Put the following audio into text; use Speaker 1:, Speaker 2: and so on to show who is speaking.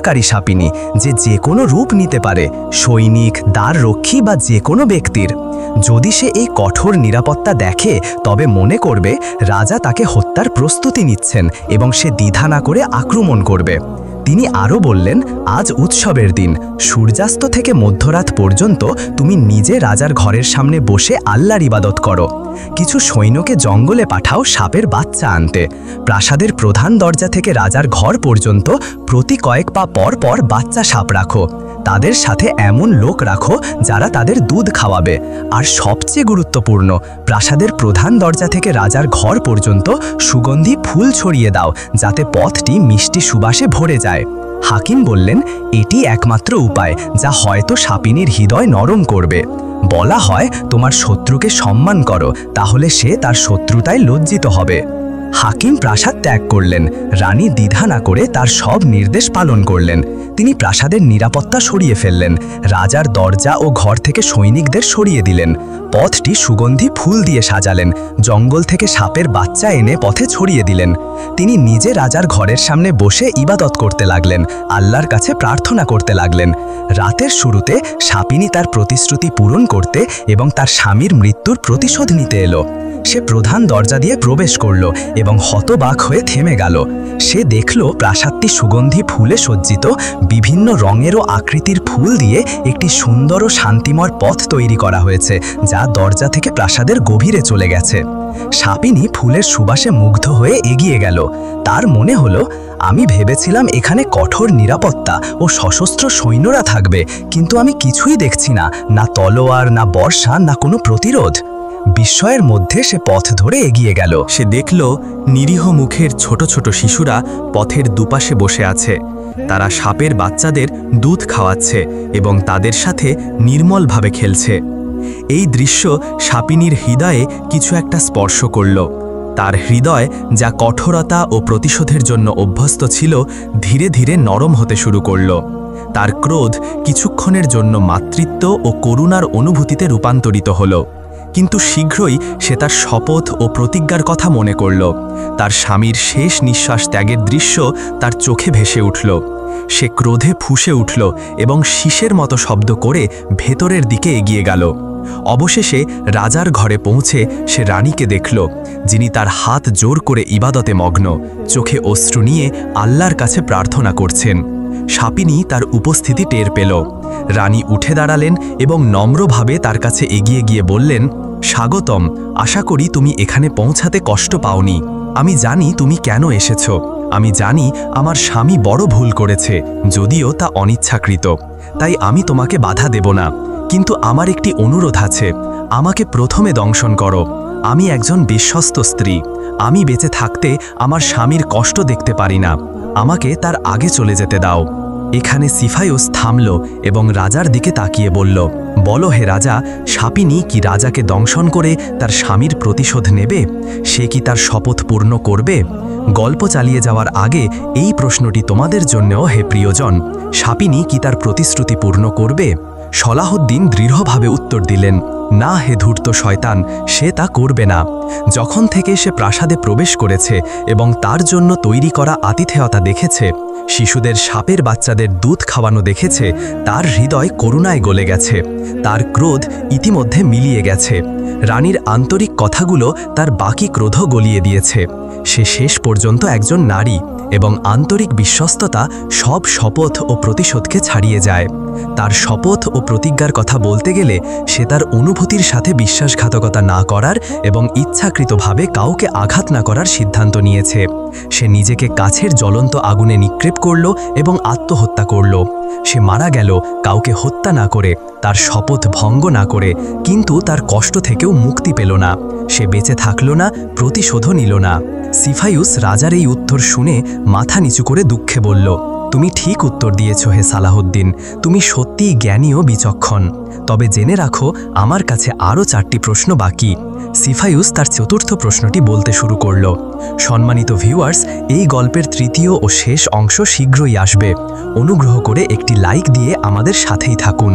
Speaker 1: প্রভাবকারী সাপিনী, যে কোনো রূপ নিতে পারে, সৈনিক, দ্বাররক্ষী বা যে কোনো ব্যক্তির। যদি সে এই কঠোর নিরাপত্তা দেখে তবে মনে করবে রাজা তাকে হত্যার প্রস্তুতি নিচ্ছেন এবং সে দ্বিধা না করে আক্রমণ করবে। তিনি আরও বললেন, আজ উৎসবের দিন, সূর্যাস্ত থেকে মধ্যরাত পর্যন্ত তুমি নিজে রাজার ঘরের সামনে বসে আল্লাহর ইবাদত করো। কিছু সৈন্যকে জঙ্গলে পাঠাও সাপের বাচ্চা আনতে। প্রাসাদের প্রধান দরজা থেকে রাজার ঘর পর্যন্ত প্রতি কয়েক পা পর পর বাচ্চা সাপ রাখো। তাদের সাথে এমন লোক রাখো যারা তাদের দুধ খাওয়াবে। আর সবচেয়ে গুরুত্বপূর্ণ, প্রাসাদের প্রধান দরজা থেকে রাজার ঘর পর্যন্ত সুগন্ধি ফুল ছড়িয়ে দাও, যাতে পথটি মিষ্টি সুবাসে ভরে যায়। হাকিম বললেন, এটি একমাত্র উপায় যা হয়তো সাপিনীর হৃদয় নরম করবে। বলা হয়, তোমার শত্রুকে সম্মান করো, তাহলে সে তার শত্রুতায় লজ্জিত হবে। হাকিম প্রাসাদ ত্যাগ করলেন। রানী দ্বিধা না করে তার সব নির্দেশ পালন করলেন। তিনি প্রাসাদের নিরাপত্তা সরিয়ে ফেললেন, রাজার দরজা ও ঘর থেকে সৈনিকদের সরিয়ে দিলেন, পথটি সুগন্ধি ফুল দিয়ে সাজালেন, জঙ্গল থেকে সাপের বাচ্চা এনে পথে ছড়িয়ে দিলেন। তিনি নিজে রাজার ঘরের সামনে বসে ইবাদত করতে লাগলেন, আল্লাহর কাছে প্রার্থনা করতে লাগলেন। রাতের শুরুতে সাপিনী তার প্রতিশ্রুতি পূরণ করতে এবং তার স্বামীর মৃত্যুর প্রতিশোধ নিতে এলো। সে প্রধান দরজা দিয়ে প্রবেশ করল এবং হতবাক হয়ে থেমে গেল। সে দেখল প্রাসাদটি সুগন্ধি ফুলে সজ্জিত, বিভিন্ন রঙের ও আকৃতির ফুল দিয়ে একটি সুন্দর ও শান্তিময় পথ তৈরি করা হয়েছে, যা দরজা থেকে প্রাসাদের গভীরে চলে গেছে। সাপিনী ফুলের সুবাসে মুগ্ধ হয়ে এগিয়ে গেল। তার মনে হলো, আমি ভেবেছিলাম এখানে কঠোর নিরাপত্তা ও সশস্ত্র সৈন্যরা থাকবে, কিন্তু আমি কিছুই দেখছি না, না তলোয়ার, না বর্ষা, না কোনো প্রতিরোধ। বিস্ময়ের মধ্যে সে পথ ধরে এগিয়ে গেল।
Speaker 2: সে দেখল নিরীহ মুখের ছোট ছোট শিশুরা পথের দুপাশে বসে আছে। তারা সাপের বাচ্চাদের দুধ খাওয়াচ্ছে এবং তাদের সাথে নির্মলভাবে খেলছে। এই দৃশ্য সাপিনীর হৃদয়ে কিছু একটা স্পর্শ করল। তার হৃদয়, যা কঠোরতা ও প্রতিশোধের জন্য অভ্যস্ত ছিল, ধীরে ধীরে নরম হতে শুরু করল। তার ক্রোধ কিছুক্ষণের জন্য মাতৃত্ব ও করুণার অনুভূতিতে রূপান্তরিত হল, কিন্তু শীঘ্রই সে তার শপথ ও প্রতিজ্ঞার কথা মনে করল। তার স্বামীর শেষ নিঃশ্বাস ত্যাগের দৃশ্য তার চোখে ভেসে উঠল। সে ক্রোধে ফুঁসে উঠল এবং শীষের মতো শব্দ করে ভেতরের দিকে এগিয়ে গেল। অবশেষে রাজার ঘরে পৌঁছে সে রানীকে দেখল, যিনি তার হাত জোর করে ইবাদতে মগ্ন, চোখে অশ্রু নিয়ে আল্লাহর কাছে প্রার্থনা করছেন। সাপিনী তার উপস্থিতি টের পেল। রানী উঠে দাঁড়ালেন এবং নম্রভাবে তার কাছে এগিয়ে গিয়ে বললেন, স্বাগতম, আশা করি তুমি এখানে পৌঁছাতে কষ্ট পাওনি। আমি জানি তুমি কেন এসেছ। আমি জানি আমার স্বামী বড় ভুল করেছে, যদিও তা অনিচ্ছাকৃত। তাই আমি তোমাকে বাধা দেব না, কিন্তু আমার একটি অনুরোধ আছে। আমাকে প্রথমে দংশন করো। আমি একজন বিশ্বস্ত স্ত্রী। আমি বেঁচে থাকতে আমার স্বামীর কষ্ট দেখতে পারি না। আমাকে তার আগে চলে যেতে দাও। এখানে সিফায়ুস থামল এবং রাজার দিকে তাকিয়ে বলল, বলো হে রাজা, সাপিনী কি রাজাকে দংশন করে তার স্বামীর প্রতিশোধ নেবে? সে কি তার শপথ পূর্ণ করবে? গল্প চালিয়ে যাওয়ার আগে এই প্রশ্নটি তোমাদের জন্যও হে প্রিয়জন, সাপিনী কি তার প্রতিশ্রুতি পূর্ণ করবে? সলাহউদ্দিন দৃঢ়ভাবে উত্তর দিলেন, না হে ধূর্ত শয়তান, সে তা করবে না। যখন থেকে সে প্রাসাদে প্রবেশ করেছে এবং তার জন্য তৈরি করা আতিথেয়তা দেখেছে, শিশুদের সাপের বাচ্চাদের দুধ খাওয়ানো দেখেছে, তার হৃদয় করুণায় গলে গেছে। তার ক্রোধ ইতিমধ্যে মিলিয়ে গেছে। রানীর আন্তরিক কথাগুলো তার বাকি ক্রোধ গলিয়ে দিয়েছে। সে শেষ পর্যন্ত একজন নারী এবং আন্তরিক বিশ্বস্ততা সব শপথ ও প্রতিশোধকে ছাড়িয়ে যায়। তার শপথ ও প্রতিজ্ঞার কথা বলতে গেলে সে তার অনুভূতির সাথে বিশ্বাসঘাতকতা না করার এবং ইচ্ছাকৃতভাবে কাউকে আঘাত না করার সিদ্ধান্ত নিয়েছে। সে নিজেকে কাছের জ্বলন্ত আগুনে নিক্ষেপ করল এবং আত্মহত্যা করল। সে মারা গেল কাউকে হত্যা না করে, তার শপথ ভঙ্গ না করে, কিন্তু তার কষ্ট থেকেও মুক্তি পেল না। সে বেঁচে থাকল না, প্রতিশোধও নিল না। সিফায়ুস রাজার এই উত্তর শুনে মাথা নিচু করে দুঃখে বলল, তুমি ঠিক উত্তর দিয়েছ হে সালাহউদ্দিন, তুমি সত্যিই জ্ঞানী ও বিচক্ষণ। তবে জেনে রাখো, আমার কাছে আরও 4টি প্রশ্ন বাকি। সিফায়ুস তার চতুর্থ প্রশ্নটি বলতে শুরু করল, সম্মানিত ভিউয়ার্স, এই গল্পের তৃতীয় ও শেষ অংশ শীঘ্রই আসবে। অনুগ্রহ করে একটি লাইক দিয়ে আমাদের সাথেই থাকুন।